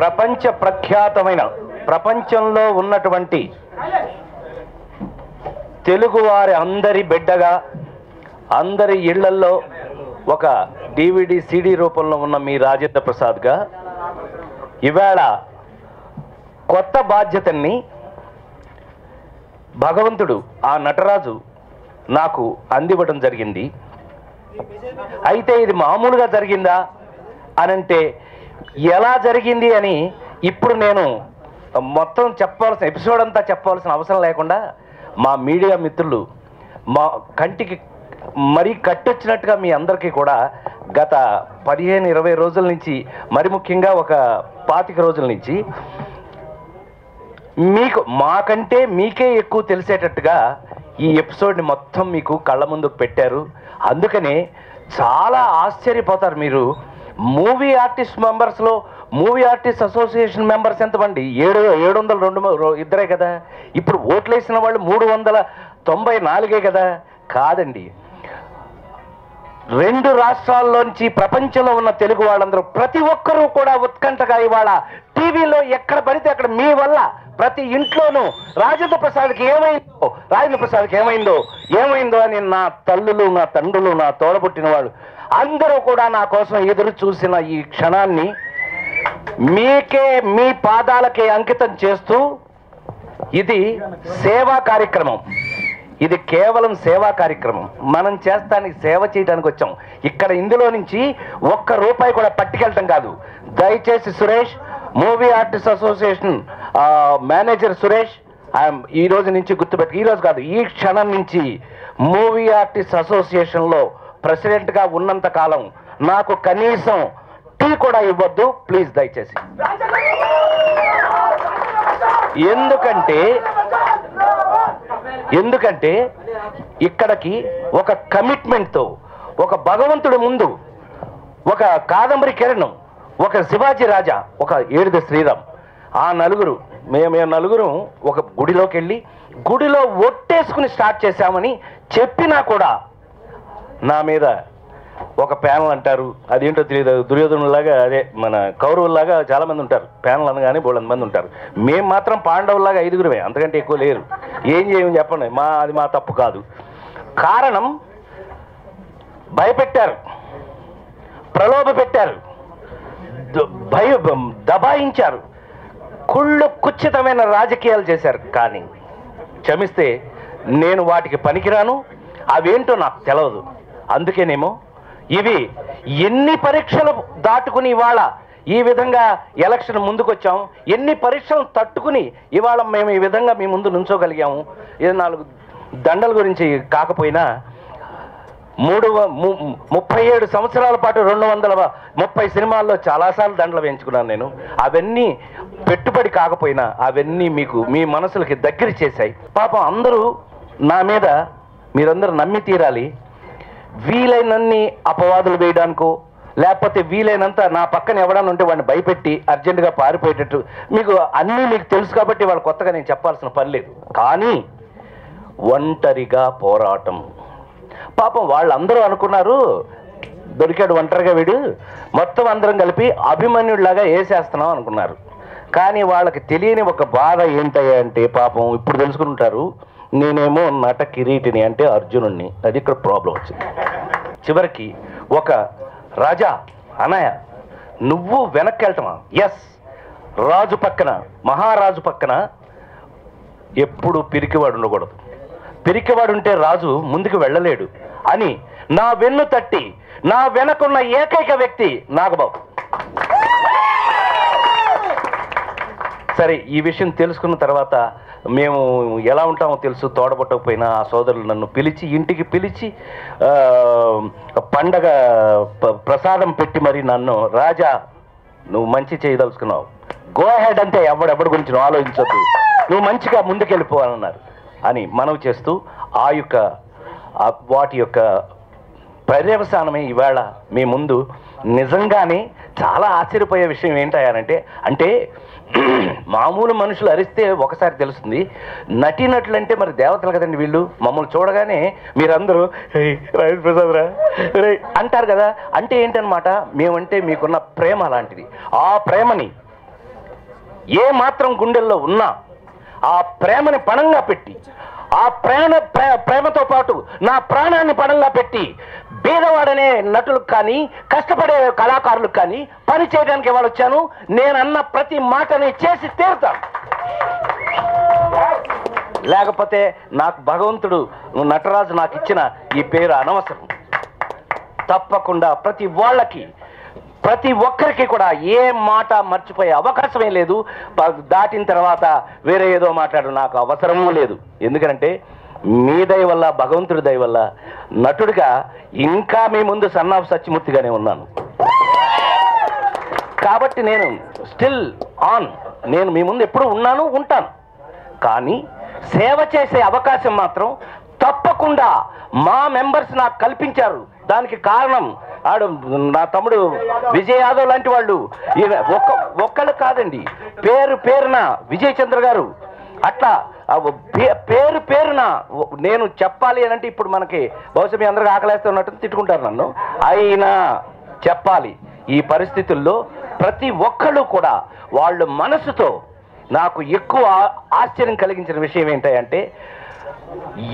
ప్రపంచ ప్రఖ్యాతమైన ప్రపంచంలో ఉన్నటువంటి తెలుగువారి అందరి బిడ్డగా అందరి ఇళ్లల్లో ఒక DVD CD రూపంలో ఉన్న మీ రాజేంద్ర ప్రసాద్గా ఇవాళ కొత్త బాధ్యతని భగవంతుడు ఆ నటరాజు నాకు అందివ్వడం జరిగింది. అయితే ఇది మామూలుగా జరిగిందా అనంటే ఎలా జరిగింది అని ఇప్పుడు నేను మొత్తం చెప్పాల్సిన ఎపిసోడ్ అంతా చెప్పాల్సిన అవసరం లేకుండా మా మీడియా మిత్రులు మా కంటికి మరీ కట్టొచ్చినట్టుగా మీ అందరికీ కూడా గత 15-20 రోజుల నుంచి మరి ముఖ్యంగా ఒక 25 రోజుల నుంచి మీకు మాకంటే మీకే ఎక్కువ తెలిసేటట్టుగా ఈ ఎపిసోడ్ని మొత్తం మీకు కళ్ళ ముందుకు పెట్టారు. అందుకనే చాలా ఆశ్చర్యపోతారు మీరు. మూవీ ఆర్టిస్ట్ మెంబర్స్లో మూవీ ఆర్టిస్ట్ అసోసియేషన్ మెంబర్స్ ఎంతమంది? 702 ఇద్దరే కదా. ఇప్పుడు ఓట్లేసిన వాళ్ళు 394 కదా. కాదండి, 2 రాష్ట్రాల్లోంచి ప్రపంచంలో ఉన్న తెలుగు వాళ్ళందరూ ప్రతి ఒక్కరూ కూడా ఉత్కంఠగా ఇవాళ టీవీలో ఎక్కడ పడితే అక్కడ మీ వల్ల ప్రతి ఇంట్లోనూ రాజేంద్ర ప్రసాద్కి ఏమైందో అని నా తల్లులు, నా తండ్రులు, నా తోడబుట్టిన వాళ్ళు అందరూ కూడా నా కోసం ఎదురు చూసిన ఈ క్షణాన్ని మీకే, మీ పాదాలకే అంకితం చేస్తూ ఇది సేవా కార్యక్రమం. ఇది కేవలం సేవా కార్యక్రమం. మనం చేస్తానికి సేవ చేయడానికి వచ్చాం. ఇక్కడ ఇందులో నుంచి ₹1 కూడా పట్టుకెళ్ళటం కాదు. దయచేసి Suresh, movie artist association manager Suresh, ఈ రోజు నుంచి గుర్తుపెట్టి, ఈ రోజు కాదు ఈ క్షణం నుంచి మూవీ ఆర్టిస్ట్ అసోసియేషన్లో ప్రెసిడెంట్గా ఉన్నంత కాలం నాకు కనీసం టీ కూడా ఇవ్వద్దు ప్లీజ్, దయచేసి. ఎందుకంటే ఇక్కడికి ఒక కమిట్మెంట్తో, ఒక భగవంతుడి ముందు, ఒక కాదంబరి కిరణం, ఒక శివాజీ రాజా, ఒక ఏడుద శ్రీరామ్, ఆ నలుగురు మేము నలుగురు ఒక గుడిలోకి వెళ్ళి గుడిలో ఒట్టేసుకుని స్టార్ట్ చేశామని చెప్పినా కూడా నా మీద ఒక ప్యానల్ అంటారు. అదేంటో తెలియదు. దుర్యోధనులాగా, అదే మన కౌరవుల్లాగా చాలామంది ఉంటారు. ప్యానల్ అనగానే 200 మంది ఉంటారు. మేము మాత్రం పాండవుల్లాగా 5గురమే, అంతకంటే ఎక్కువ లేరు. ఏం చేయమని చెప్పండి, అది మా తప్పు కాదు. కారణం భయపెట్టారు, ప్రలోభ పెట్టారు, దబాయించారు, కుళ్ళు కుచ్చితమైన రాజకీయాలు చేశారు. కానీ క్షమిస్తే నేను వాటికి పనికిరాను, అవేంటో నాకు తెలియదు. అందుకేనేమో ఇవి ఎన్ని పరీక్షలు దాటుకుని ఇవాళ ఈ విధంగా ఎలక్షన్ ముందుకొచ్చాము, ఎన్ని పరీక్షలు తట్టుకుని ఇవాళ మేము ఈ విధంగా మీ ముందు నుంచోగలిగాము. 4 దండల గురించి కాకపోయినా 37 సంవత్సరాల పాటు 230 సినిమాల్లో చాలాసార్లు దండలు వేయించుకున్నాను నేను. అవన్నీ పెట్టుబడి కాకపోయినా అవన్నీ మీకు మీ మనసులకి దగ్గర చేశాయి. పాపం అందరూ నా మీద మీరందరూ నమ్మి తీరాలి. వీలైనన్ని అపవాదులు వేయడానికో లేకపోతే వీలైనంత నా పక్కన ఎవడన్నా ఉంటే వాడిని భయపెట్టి అర్జెంటుగా పారిపోయేటట్టు మీకు తెలుసు కాబట్టి వాళ్ళు కొత్తగా నేను చెప్పాల్సిన పని లేదు. కానీ ఒంటరిగా పోరాటం. పాపం వాళ్ళందరూ అనుకున్నారు దొరికాడు ఒంటరిగా వీడు, మొత్తం అందరం కలిపి అభిమన్యుడిలాగా వేసేస్తున్నాం అనుకున్నారు. కానీ వాళ్ళకి తెలియని ఒక బాధ ఏంటయ్యా అంటే, పాపం ఇప్పుడు తెలుసుకుంటారు, నేనేమో నట కిరీటిని అంటే అర్జునుడిని. అది ఇక్కడ ప్రాబ్లం వచ్చింది. చివరికి ఒక రాజా అన్నయ్య నువ్వు వెనక్కి వెళ్ళటమా? ఎస్, రాజు పక్కన, మహారాజు పక్కన ఎప్పుడు పిరికివాడు ఉండకూడదు. పిరికివాడుంటే రాజు ముందుకు వెళ్ళలేడు అని నా వెన్ను తట్టి నా వెనకున్న ఏకైక వ్యక్తి నాగబాబు. సరే, ఈ విషయం తెలుసుకున్న తర్వాత మేము ఎలా ఉంటామో తెలుసు. తోడబుట్టకపోయినా ఆ సోదరులు నన్ను పిలిచి, ఇంటికి పిలిచి పండగ ప్రసాదం పెట్టి మరి నన్ను, రాజా నువ్వు మంచి చేయదలుచుకున్నావు, గో హెడ్ అంటే ఎవడెవడి గురించి నువ్వు ఆలోచించొద్దు, నువ్వు మంచిగా ముందుకెళ్ళిపోవాలన్నారు అని మనవి చేస్తూ వాటి యొక్క పర్యవసానమే ఇవాళ మీ ముందు. నిజంగానే చాలా ఆశ్చర్యపోయే విషయం ఏంటంటే, అంటే మామూలు మనుషులు అరిస్తే ఒకసారి తెలుస్తుంది, నటీనటులు అంటే మరి దేవతలు కదండి వీళ్ళు. మమ్మల్ని చూడగానే మీరందరూ ప్రసాద్ రా అంటారు కదా. అంటే ఏంటనమాట, మేమంటే మీకున్న ప్రేమ అలాంటిది. ఆ ప్రేమని ఏ మాత్రం గుండెల్లో ఉన్నా ఆ ప్రేమని పణంగా పెట్టి, ఆ ప్రేమతో పాటు నా ప్రాణాన్ని పణంగా పెట్టి బీదవాడనే నటులకు కానీ కష్టపడే కళాకారులకు కానీ పని చేయడానికి ఇవాళ వచ్చాను. నేనన్న ప్రతి మాటని చేసి తీరుతాను. లేకపోతే నాకు భగవంతుడు నటరాజు నాకు ఇచ్చిన ఈ పేరు అనవసరం. తప్పకుండా ప్రతి ఒక్కరికి కూడా ఏ మాట మర్చిపోయే అవకాశమే లేదు. దాటిన తర్వాత వేరే ఏదో మాట్లాడు నాకు అవసరమూ లేదు. ఎందుకంటే మీ దయ వల్ల, భగవంతుడి దయ వల్ల నటుడిగా ఇంకా మీ ముందు సన్నాఫ్ సత్యమూర్తిగానే ఉన్నాను. కాబట్టి నేను స్టిల్ ఆన్. నేను మీ ముందు ఎప్పుడు ఉన్నాను, ఉంటాను. కానీ సేవ చేసే అవకాశం మాత్రం తప్పకుండా మా మెంబర్స్ నాకు కల్పించారు. దానికి కారణం నా తమ్ముడు విజయ్ యాదవ్ లాంటి వాళ్ళు. ఒక్కళ్ళు కాదండి, పేరున విజయ్ చంద్ర గారు. అట్లా పేరున నేను చెప్పాలి అని అంటే ఇప్పుడు మనకి బహుశా మీ అందరికి ఆకలేస్తున్నట్టు తిట్టుకుంటారు నన్ను. అయినా చెప్పాలి. ఈ పరిస్థితుల్లో ప్రతి ఒక్కళ్ళు కూడా వాళ్ళు మనసుతో నాకు ఎక్కువ ఆశ్చర్యం కలిగించిన విషయం ఏంటంటే,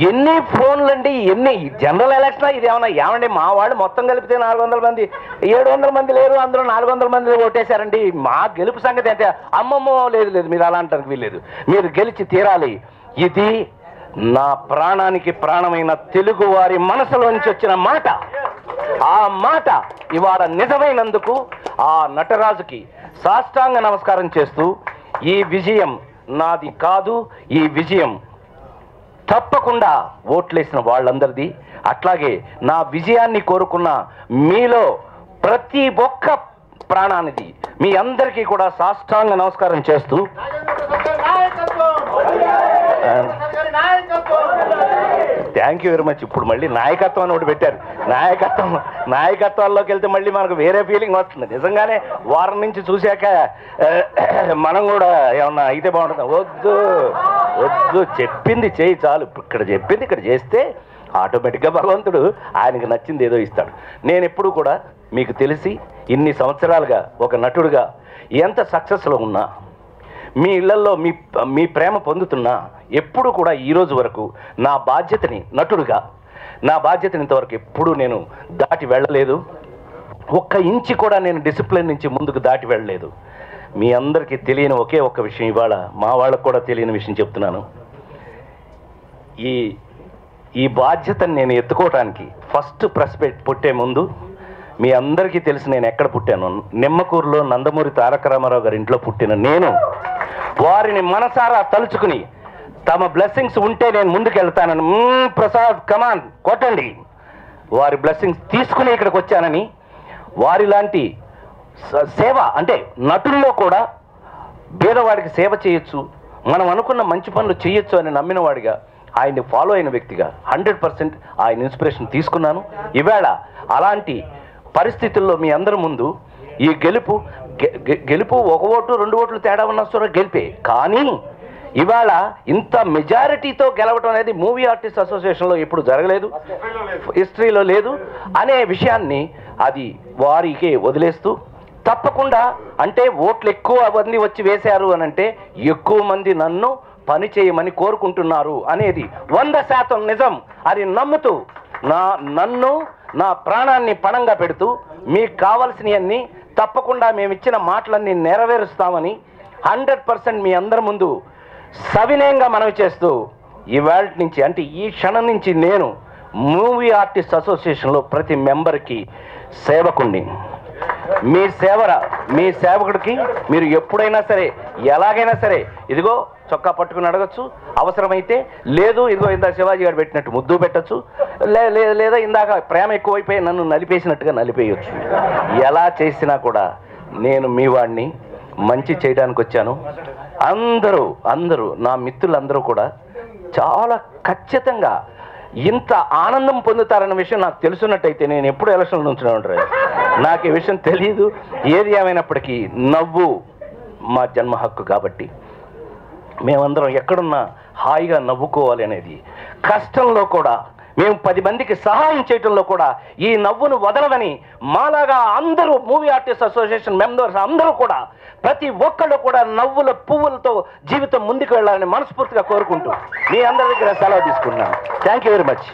ఎన్ని ఫోన్లండి, ఎన్ని జనరల్ ఎలక్షన్ ఇది ఏమండి మా వాళ్ళు మొత్తం కలిపితే 400 మంది 700 మంది లేరు, అందులో 400 మంది ఓటేశారండి. మా గెలుపు సంగతి అంటే అమ్మమ్మో లేదు మీరు అలా అంటానికి వీల్లేదు. మీరు గెలిచి తీరాలి. ఇది నా ప్రాణానికి ప్రాణమైన తెలుగు వారి మనసులోంచి వచ్చిన మాట. ఆ మాట ఇవాళ నిజమైనందుకు ఆ నటరాజుకి సాష్టాంగ నమస్కారం చేస్తూ, ఈ విజయం నాది కాదు, ఈ విజయం తప్పకుండా ఓట్లేసిన వాళ్ళందరిది. అట్లాగే నా విజయాన్ని కోరుకున్న మీలో ప్రతి ఒక్క ప్రాణానిది. మీ అందరికీ కూడా సాష్టాంగ నమస్కారం చేస్తూ, థ్యాంక్ యూ వెరీ మచ్. ఇప్పుడు మళ్ళీ నాయకత్వం అని ఒకటి పెట్టారు. నాయకత్వాల్లోకి వెళ్తే మళ్ళీ మనకు వేరే ఫీలింగ్ వస్తుంది. నిజంగానే వారం నుంచి చూశాక మనం కూడా ఏమన్నా అయితే బాగుంటుంది. వద్దు చెప్పింది చేయి చాలు. ఇక్కడ చెప్పింది ఇక్కడ చేస్తే ఆటోమేటిక్గా భగవంతుడు ఆయనకి నచ్చింది ఏదో ఇస్తాడు. నేను ఎప్పుడు కూడా మీకు తెలిసి ఇన్ని సంవత్సరాలుగా ఒక నటుడుగా ఎంత సక్సెస్లో ఉన్నా, మీ ఇళ్లలో మీ ప్రేమ పొందుతున్నా, ఎప్పుడు కూడా ఈరోజు వరకు నా బాధ్యతని నటుడుగా నా బాధ్యతని ఇంతవరకు ఎప్పుడూ నేను దాటి వెళ్ళలేదు. ఒక్క ఇంచి కూడా నేను డిసిప్లిన్ నుంచి ముందుకు దాటి వెళ్ళలేదు. మీ అందరికీ తెలియని ఒకే ఒక్క విషయం ఇవాళ మా వాళ్ళకు కూడా తెలియని విషయం చెప్తున్నాను. ఈ బాధ్యతను నేను ఎత్తుకోవటానికి ఫస్ట్ ప్రెస్ పుట్టే ముందు మీ అందరికీ తెలిసి నేను ఎక్కడ పుట్టాను. నిమ్మకూరులో నందమూరి తారక రామారావు గారి ఇంట్లో పుట్టిన నేను వారిని మనసారా తలుచుకుని తమ బ్లెస్సింగ్స్ ఉంటే నేను ముందుకు వెళ్తానని, ప్రసాద్ కమాన్ కొట్టండి, వారి బ్లెస్సింగ్స్ తీసుకుని ఇక్కడికి వచ్చానని, వారిలాంటి సేవ అంటే నటుల్లో కూడా పేదవాడికి సేవ చేయొచ్చు, మనం అనుకున్న మంచి పనులు చేయొచ్చు అని నమ్మిన వాడిగా, ఆయన్ని ఫాలో అయిన వ్యక్తిగా 100% ఆయన ఇన్స్పిరేషన్ తీసుకున్నాను. ఈవేళ అలాంటి పరిస్థితుల్లో మీ అందరి ముందు ఈ గెలుపు 1 ఓటు 2 ఓట్లు తేడా ఉన్న సరే గెలిపే. కానీ ఇవాళ ఇంత మెజారిటీతో గెలవటం అనేది మూవీ ఆర్టిస్ట్ అసోసియేషన్లో ఎప్పుడు జరగలేదు, హిస్టరీలో లేదు అనే విషయాన్ని అది వారికి వదిలేస్తూ, తప్పకుండా అంటే ఓట్లు ఎక్కువ మంది వచ్చి వేశారు అని అంటే ఎక్కువ మంది నన్ను పని చేయమని కోరుకుంటున్నారు అనేది 100% నిజం అని నమ్ముతూ నన్ను నా ప్రాణాన్ని పణంగా పెడుతూ మీకు కావాల్సినవన్నీ తప్పకుండా మేము ఇచ్చిన మాటలన్నీ నెరవేరుస్తామని 100% మీ అందరి ముందు సవినయంగా మనవి చేస్తూ, ఈవేళ నుంచి అంటే ఈ క్షణం నుంచి నేను మూవీ ఆర్టిస్ట్ అసోసియేషన్లో ప్రతి మెంబర్కి సేవకుణ్ణి. మీ సేవకుడికి మీరు ఎప్పుడైనా సరే ఎలాగైనా సరే ఇదిగో చొక్కా పట్టుకుని అడగచ్చు, అవసరమైతే లేదు ఇదిగో ఇందాక శివాజీ గారు పెట్టినట్టు ముద్దు పెట్టచ్చు, లేదా ఇందాక ప్రేమ ఎక్కువైపోయి నన్ను నలిపేసినట్టుగా నలిపేయచ్చు. ఎలా చేసినా కూడా నేను మీ వాడిని మంచి చేయడానికి వచ్చాను. అందరూ నా మిత్రులందరూ కూడా చాలా ఖచ్చితంగా ఇంత ఆనందం పొందుతారన్న విషయం నాకు తెలుసున్నట్టయితే నేను ఎప్పుడు ఎలక్షన్లో ఉంచునే ఉంటాను. నాకు ఈ విషయం తెలియదు. ఏది ఏమైనప్పటికీ నవ్వు మా జన్మ హక్కు కాబట్టి మేమందరం ఎక్కడున్నా హాయిగా నవ్వుకోవాలి అనేది, కష్టంలో కూడా మేము 10 మందికి సహాయం చేయడంలో కూడా ఈ నవ్వును వదలదని మాలాగా అందరూ మూవీ ఆర్టిస్ట్ అసోసియేషన్ మెంబర్స్ అందరూ కూడా ప్రతి ఒక్కళ్ళు కూడా నవ్వుల పువ్వులతో జీవితం ముందుకు వెళ్ళాలని మనస్ఫూర్తిగా కోరుకుంటూ మీ అందరి దగ్గర సెలవు తీసుకుంటున్నాను. Thank you very much.